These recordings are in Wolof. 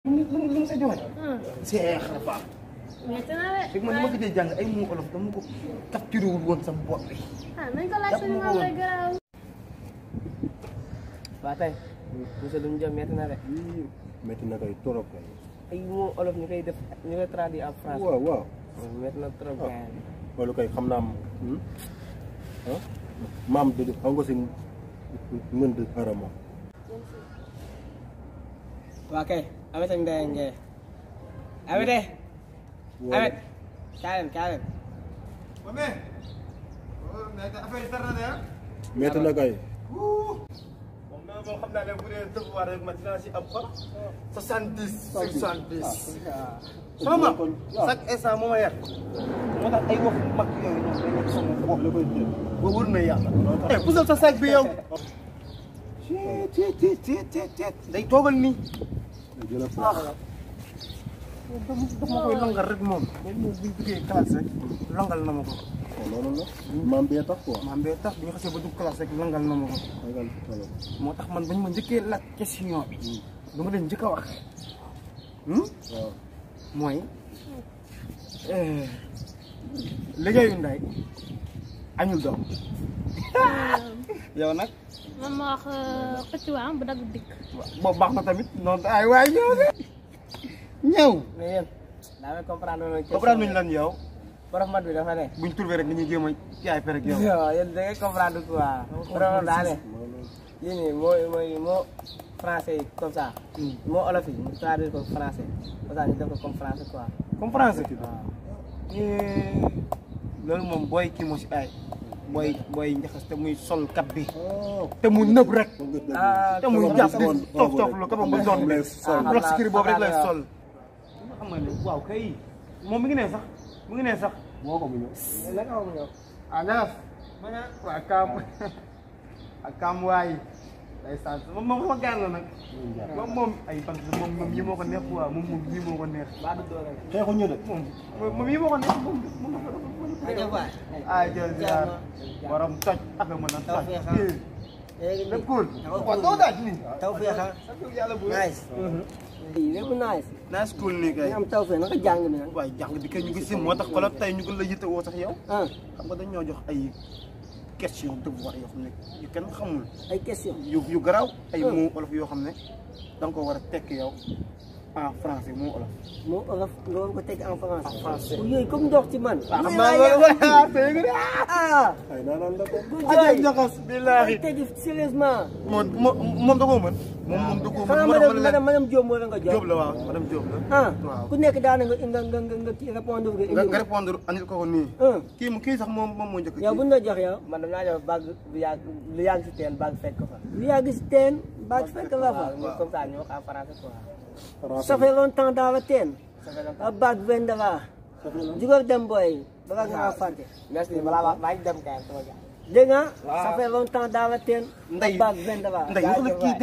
lu mu sa joxe. seex la faam. métti na de. man dama gëj a jàng ay mu olof dama ko capturé wul woon sa bopp bi. nañ ko laaj suñu maam lay garaaw. waa tey monsieur lu mu jëm métti na de. métti na kay trop kay. ay mu olof ñu koy def ñu koy traduire en français. waaw waaw. métti na trop gars yi. loolu kay xam naa maam de xam nga si mën de xarama. waa kay Ameth ak Ndeye Ndiaye. Ameth. Ameth. kaay leen. métti na kay. moom xam naa ne bu dee devoir rek ma dinaa si am xol. 70 sur 70. sama maam chaque instant moo ma yar. moo tax ay wax mag yooyu ñoom day nekk sama bopp la koy jël. ba wër na yàlla. pusal sa sac bi yow. day toogal nii. dama koy langal rek moom. mais moom bu ñu duggee classe rek langal na ma ko. loolu la maam bee tax quoi. maam bee tax bu ñu xasee ba dugg classe rek langal na ma ko. moo tax man bañ ma njëkkee laaj question bi. lu ma leen njëkk a wax. waaw mooy liggéeyu ndey añul doom. yow nag. man ma wax xëccuwaam bu dagg dikk. boobu baax na tamit noonu ay waay ñëw de. ñëw. mais yéen daa may comprendre loolu. comprendre nuñ lan yow. prof mat bi dafa ne. buñ trouvé rek ni ñuy jéem a jaay fe rek yow. waaw yéen da ngay comprendre quoi. prof daa ne. lii nii moo français yi comme ça. moo olof yi ñu traduire ko français. comme ça ñu def ko comme français quoi. comme français. waaw. loolu moom booy kii moo si ay. booy njaxas te muy sol kat bi. te mu nëb rek. te muy jàpp di toof lu ko ba doon bi. bloc sikiri boobu rek lay sol. xam nga ne waaw kay. moom mi ngi ne sax mu ngi ne sax. moo ko mu ñëw. naka ma ñëw. ah ñaas. waa kaam ak kaam waay. day sant moom sama gaan la nag. moom ay bant moom yi moo ko neex quoi moom yi moo ko neex. xeexuñu de. moom yi moo ko neex moom. ah jërëjëf borom toj ak a mën a toj. léegi lépp cool. waaw doo daaj nii. tawfeex yàlla bu nice. lépp nice. nice cool nii kay. ñu am tawfeex naka jàng mi nag. waaye jàng bi kay ñu ngi si moo tax xoolal tey ñu gën la yitte woo sax yow. xam nga dañ ñoo jox ay question devoir yoo xam ne yu kenn xamul. ay question yu garaaw ay mots olof yoo xam ne da nga ko war a tekk yow en français mot olof. moo olof nga war ko teg en français. en français. yooyu comme ndox ci man. waaw xam naa loolu ay naanaan la ko. ay njaxas billaahi. teg sérieusement. moom da koo mën. moom da koo mën. xanaa madame Diop moo la nga jox. Diop la waaw madame Diop la. waaw ku nekk daana nga kii répondre nga répondre andil ko nii. kii sax moom moo njëkk. yow bu ñu la jox yow. man dama naa jox bague lu yàgg si teen bague fekk fa. lu yàgg si teen bague fekk la fa. comme ça ñu wax en français quoi. Ça fait longtemps dans la teen. a bague vendra. jugal dem boy. balaa nga fàtte. merci balaa maa ngi dem kay sama gars. dégg nga. ça fait longtemps dans la teen. Ndeye bague vendra. Ndeye wax la kii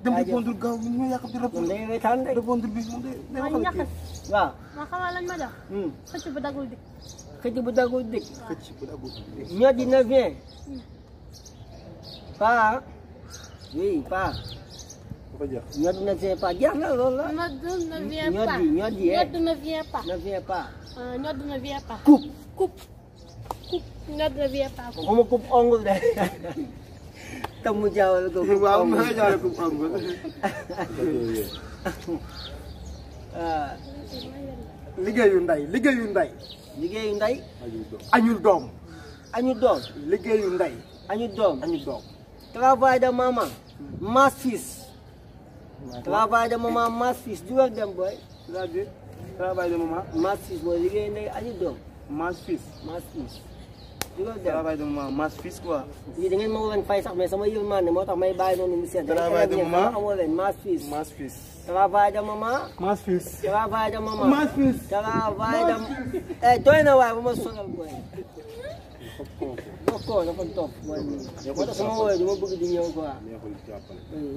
dem répondre gaaw ñu ñoo yàq di Ndeye reetaan de. répondre bi moom day waaye wax la ñaxas. kii. waaw. ma xamal lañ ma jox. xëcc bu daggul dikk. xëcc bu daggul dikk. xëcc bu daggul dikk. ñoo di ne vient. pas. oui pas. ñoo di ne vient pas jeex na loolu la. Ñodd ne vient pas. ñoo di Ñodd ne vient pas. ne vient pas. Ñodd ne vient pas. coupe. Ñodd ne vient pas. xuma coupe ongle de. tam mu jaawale ko. waaw ma nga jaawale coupe ongle. liggéeyu ndey. liggéeyu ndey. añul doom. añu doom. liggéeyu ndey. añu doom. añul doom. travail de maman. mas fils. travail de maman mas fils jugal dem boy. c'est-à-dire travail de maman. mas fils mooy liggéeyu ndey añu doom. mas fils. mas fils. jugal dem travail de maman mas fils quoi. lii da ngeen ma waroon fay sax mais sama yërmande moo tax may bàyyi noonu mu seet. travail de maman amoo leen mas fils. mas fils. travail de maman. mas fils. travail de maman. mas fils. travail de. doy na waaye ba ma sonal boy. bokkoo dafa topp mooy nii. moo tax sama woowee du ma bëgg di ñëw quoi.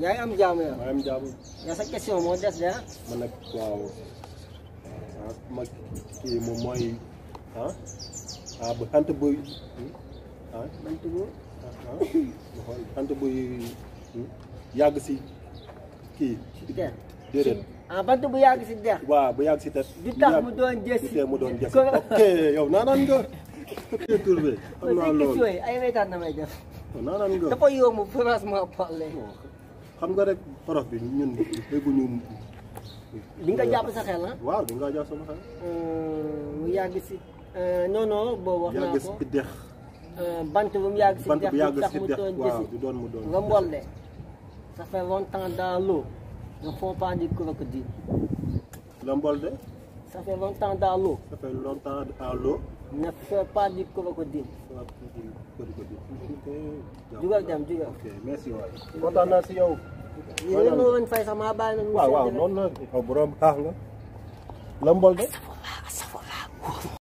yaa ngi am jàmm yow. maa ngi am jàmm. yaa sa question moo des de man nag waaw ma kii moom mooy bu xant buy man tugu. xant buy yàgg si kii. ci teen. déedéet ah bant bu yàgg si dex. waaw bu yàgg si te. di tax mu doon jësi. di mu doon jësi. ok yow naanaan nga. ok Touré. xam naa loolu ay reetaan na may def. naanaan nga. dafa yomb franchement parler. xam nga rek xorof bi ñun dégguñu. li nga jàpp sa xel ah. waaw di nga jàpp sama xel. mu yàgg si. non non boobu wax naa ko yàgg si dex. bant bu mu yàgg si bant dex bu yàgg tax si mu dex doon waaw jësi. du doon mu doon. nga mbolde. ça fait longtemps dans l'eau ne font pas du crocodile. la mbolde. ça fait longtemps dans l'eau ça fait longtemps à l'eau. ne fait pas du crocodile. jugal dem jugal. ok merci waay. kontaan naa si yow. yéen a ngi woon fay sax maa bàyyi nañu. waaw waaw noonu la. borom baax nga. la mbolde.